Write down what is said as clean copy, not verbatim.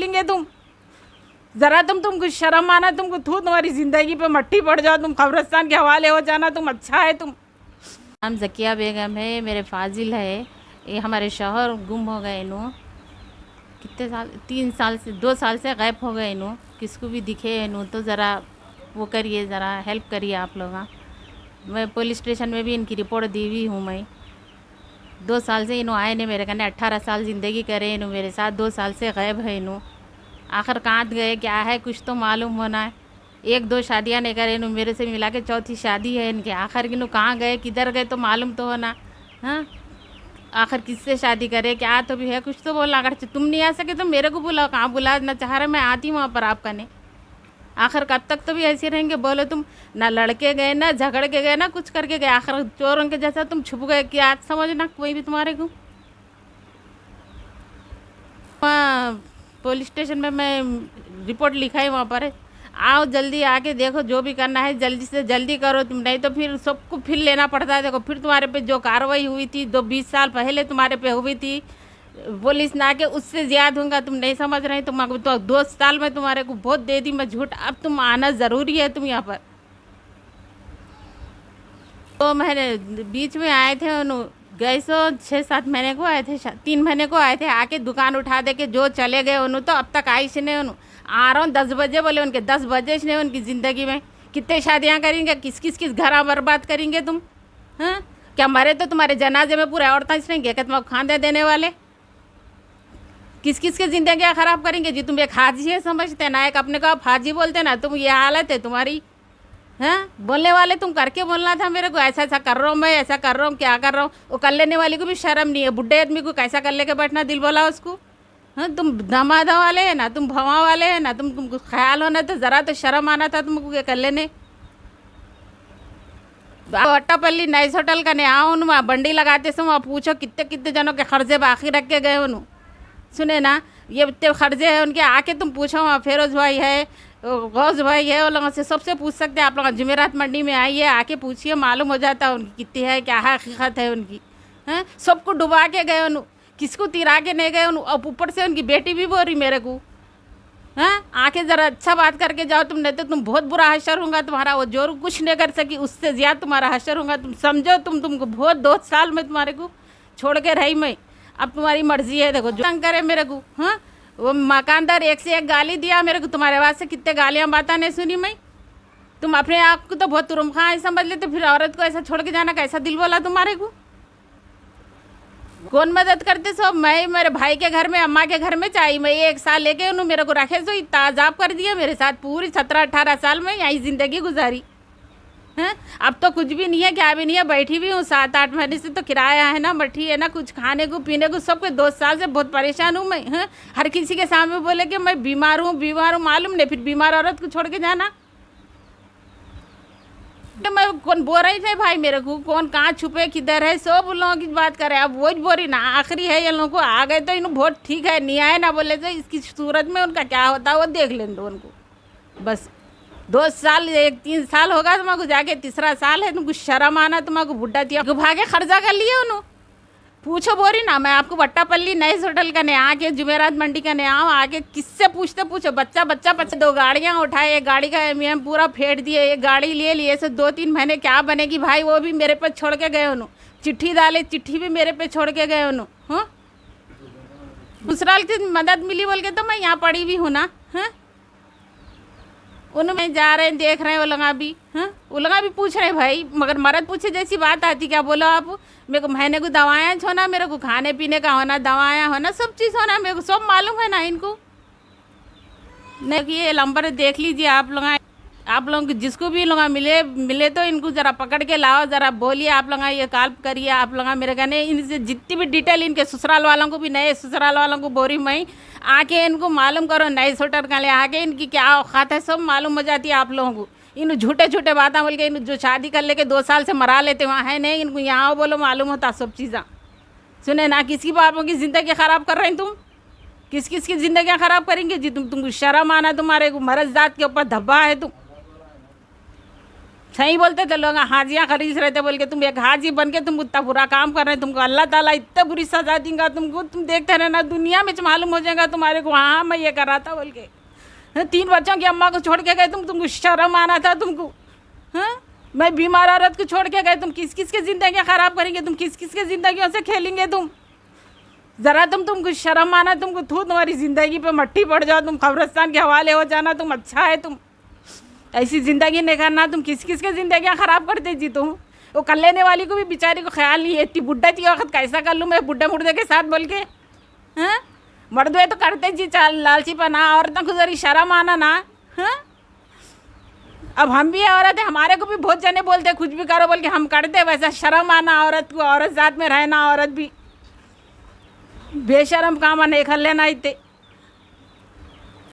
सोचेंगे तुम? ज़रा तुमको शर्म आना, तुमको तुम्हारी ज़िंदगी पे मट्टी पड़ जाओ, तुम कब्रिस्तान के हवाले हो जाना, तुम अच्छा है तुम। नाम ज़किया बेगम है, मेरे फाजिल है, ये हमारे शौहर गुम हो गए इन्हों कितने साल, 3 साल से 2 साल से गायब हो गए इन्हों, किसको भी दिखे इन्हों तो ज़रा वो करिए, ज़रा हेल्प करिए आप लोग। मैं पुलिस स्टेशन में भी इनकी रिपोर्ट दी हुई हूँ। मैं 2 साल से इन्हों आए नहीं मेरे कने, 18 साल ज़िंदगी करे इन्हों मेरे साथ, 2 साल से गायब है इन्हों। आखिर कहाँ गए, क्या है, कुछ तो मालूम होना है। 1-2 शादियाँ नहीं करे इन्हों, मेरे से मिला के 4थी शादी है इनके। आखिर इन्हों कहाँ गए, किधर गए तो मालूम तो होना। हाँ, आखिर किससे शादी करे, क्या तो भी है, कुछ तो बोलना। अगर तुम नहीं आ सके तो मेरे को बुलाओ, कहाँ बुला ना चाह रहे, मैं आती हूँ वहाँ पर आपका ने। आखिर कब तक तो भी ऐसे रहेंगे, बोलो तुम ना लड़के गए ना झगड़ के गए ना कुछ करके गए, आखिर चोरों के जैसा तुम छुप गए, क्या समझना कोई भी तुम्हारे को। वहाँ पुलिस स्टेशन में मैं रिपोर्ट लिखाई, वहाँ पर आओ जल्दी आके देखो, जो भी करना है जल्दी से जल्दी करो तुम, नहीं तो फिर सबको फिर लेना पड़ता है। देखो फिर तुम्हारे पे जो कार्रवाई हुई थी 20 साल पहले तुम्हारे पे हुई थी पुलिस ना के, उससे ज़्यादा होगा। तुम नहीं समझ रहे, तुम तो 2 साल में तुम्हारे को बहुत दे दी मैं झूठ, अब तुम आना ज़रूरी है तुम यहाँ पर। 2 महीने बीच में आए थे गए, सो 6-7 महीने को आए थे, 3 महीने को आए थे, आके दुकान उठा दे के जो चले गए उन्होंने, तो अब तक आई से नहीं उन्होंने। आ रहा हूँ 10 बजे बोले उनके, 10 बजे से नहीं उनकी ज़िंदगी में कितने शादियाँ करेंगे, किस घर बर्बाद करेंगे तुम। हाँ, क्या मरे तो तुम्हारे जनाजे में पूरे औरतें से रहेंगे क्या, तुम्हारे खाने देने वाले किस के ज़िंदगी ख़राब करेंगे जी। तुम एक हाजी है समझते ना, एक अपने को आप हाजी बोलते ना, तुम ये हालत है तुम्हारी। हाँ, बोलने वाले तुम करके बोलना था मेरे को, ऐसा ऐसा कर रहा हूँ मैं, ऐसा कर रहा हूँ, क्या कर रहा हूँ। वो कर लेने वाली को भी शर्म नहीं है, बुढ़े आदमी को कैसा कर लेके बैठना दिल बोला उसको। हाँ, तुम धमाधा वाले है ना, तुम भवा वाले है ना, तुमको ख्याल होना तो ज़रा तो शर्म आना था तुमको ये कर लेने। अट्टापल्ली नाइस होटल का नहीं आओ वहाँ बंडी लगाते सो, वहाँ पूछो कितने कितने जनों के खर्चे बाकी रख के गए उन्होंने। सुने ना, ये इतने खर्चे हैं उनके, आके तुम पूछो वहाँ फेरोज भाई है, गौस भाई है, वो लोगों से सबसे पूछ सकते हैं आप लोग। जुमेरात मंडी में आइए, आके पूछिए, मालूम हो जाता है उनकी कितनी है, क्या हकीकत है उनकी। हैं, सबको डुबा के गए उन, किसको तिरा के नहीं गए उन, और ऊपर से उनकी बेटी भी बोल रही मेरे को। हाँ, आके ज़रा अच्छा बात करके जाओ तुम, नहीं तो तुम बहुत बुरा हशर होगा तुम्हारा। वो जो कुछ नहीं कर सकी उससे ज़्यादा तुम्हारा हशर होगा, तुम समझो। तुमको बहुत 2 साल में तुम्हारे को छोड़ के रही मैं, अब तुम्हारी मर्जी है। देखो जो तंग करे मेरे को। हाँ, वो मकानदार एक से एक गाली दिया मेरे को, तुम्हारे वास्ते कितने गालियाँ बातें नहीं सुनी मैं। तुम अपने आप को तो बहुत तुरमखा है समझ लेते, फिर औरत को ऐसा छोड़ के जाना कैसा दिल बोला तुम्हारे को। कौन मदद करते सब, मैं मेरे भाई के घर में, अम्मा के घर में चाहिए, मैं 1 साल लेके उन्होंने मेरे को रखे, सो ताजाब कर दिया मेरे साथ। पूरी 17-18 साल में यही ज़िंदगी गुजारी। हैं, अब तो कुछ भी नहीं है, क्या भी नहीं है, बैठी भी हूँ 7-8 महीने से, तो किराया है ना, बैठी है ना, कुछ खाने को पीने को सबके 2 साल से बहुत परेशान हूँ मैं। हैं, हर किसी के सामने बोले कि मैं बीमार हूँ मालूम नहीं, फिर बीमार औरत को छोड़ के जाना। तो मैं कौन बोल रही थे भाई मेरे को, कौन कहाँ छुपे किधर है, सब उन लोगों की बात करे। अब वो बोल रही ना, आखिरी है ये लोगों को, आ गए तो इन्हों बहुत ठीक है, नहीं आए ना बोले तो इसकी सूरत में उनका क्या होता है वो देख लें दो उनको। बस 2 साल 3 साल होगा तुम्हारे जाके, तीसरा साल है, तुमको शर्म आना, तुम्हारे बुढ़ा दिया भागे खर्चा कर लिए उन्होंने। पूछो बोरी ना, मैं आपको अट्टापल्ली नाइस होटल का नहीं आके, जुमेरात मंडी का नहीं आओ, आके किससे पूछते पूछो। बच्चा 2 गाड़ियाँ उठाए, एक गाड़ी का एम पूरा फेंट दिए, एक गाड़ी ले लिए, से 2-3 महीने क्या बनेगी भाई। वो भी मेरे पे छोड़ के गए उन्होंने, चिट्ठी डाले, चिट्ठी भी मेरे पे छोड़ के गए उन्होंने। हाँ, दूसरा की मदद मिली बोल के तो मैं यहाँ पड़ी भी हूँ ना। हाँ, उनमें जा रहे हैं, देख रहे हैं वो लोग भी। हाँ, वो लोग भी पूछ रहे हैं भाई, मगर मर्द पूछे जैसी बात आती, क्या बोलो आप, मेरे को महीने को दवाएँ होना, मेरे को खाने पीने का होना, दवाएँ होना, सब चीज़ होना, मेरे को सब मालूम है ना इनको। नहीं कि ये नंबर देख लीजिए आप लोग जिसको भी लोग मिले तो इनको ज़रा पकड़ के लाओ, ज़रा बोलिए आप लोग, ये कॉल करिए आप लोग मेरे कहने। इनसे जितनी भी डिटेल इनके ससुराल वालों को भी, नए ससुराल वालों को बोरी मैं, आके इनको मालूम करो, नए सोटर का ले आके इनकी क्या औकात है सब मालूम हो जाती है आप लोगों को। इन झूठे बातें बोल के इन जो शादी कर लेके 2 साल से मरा लेते वहाँ है नहीं, इनको यहाँ बोलो मालूम होता सब चीज़ें। सुने ना, किसकी बापों की ज़िंदगी ख़राब कर रहे हैं तुम, किस की ज़िंदगी ख़राब करेंगे जी। तुमको शर्म आना, तुम्हारे को मर्द जात के ऊपर धब्बा है तुम। सही बोलते थे लोग, हाजियाँ खरीद रहे थे बोल के, तुम एक हाजी बन के तुम इतना बुरा काम कर रहे हैं, तुमको अल्लाह ताला इतना बुरी सजा देगा तुमको, तुम देखते रहना, दुनिया में मालूम हो जाएगा तुम्हारे को, हाँ मैं ये कर रहा था बोल के। 3 बच्चों की अम्मा को छोड़ के गए तुमको शर्म आना था तुमको? हाँ, मैं बीमार औरत को छोड़ के गए, तुम किस किस की ज़िंदगी ख़राब करेंगे, तुम किस किस के ज़िंदगियों से खेलेंगे तुम? ज़रा तुमको शर्म आना तुमको, थू तुम्हारी ज़िंदगी पे मट्टी पड़ जाओ, तुम कब्रिस्तान के हवाले हो जाना, तुम अच्छा है, तुम ऐसी ज़िंदगी नहीं करना, तुम किस किस के ज़िंदगियाँ ख़राब करते जी तुम। वो कर लेने वाली को भी बेचारी को ख्याल नहीं है, इतनी बुढ़ा थी वक्त कैसा कर लूँ मैं बुढ़े मुर्दे के साथ बोल के। हाँ, मर्द तो करते जी चाल लालची पना, औरतों को जरी शर्म आना ना। हाँ, अब हम भी औरत है, हमारे को भी बहुत जने बोलते कुछ भी करो बोल के, हम करते वैसा शर्म आना औरत को, औरत साथ में रहना, औरत भी बेशर्म काम नहीं कर लेना इतने।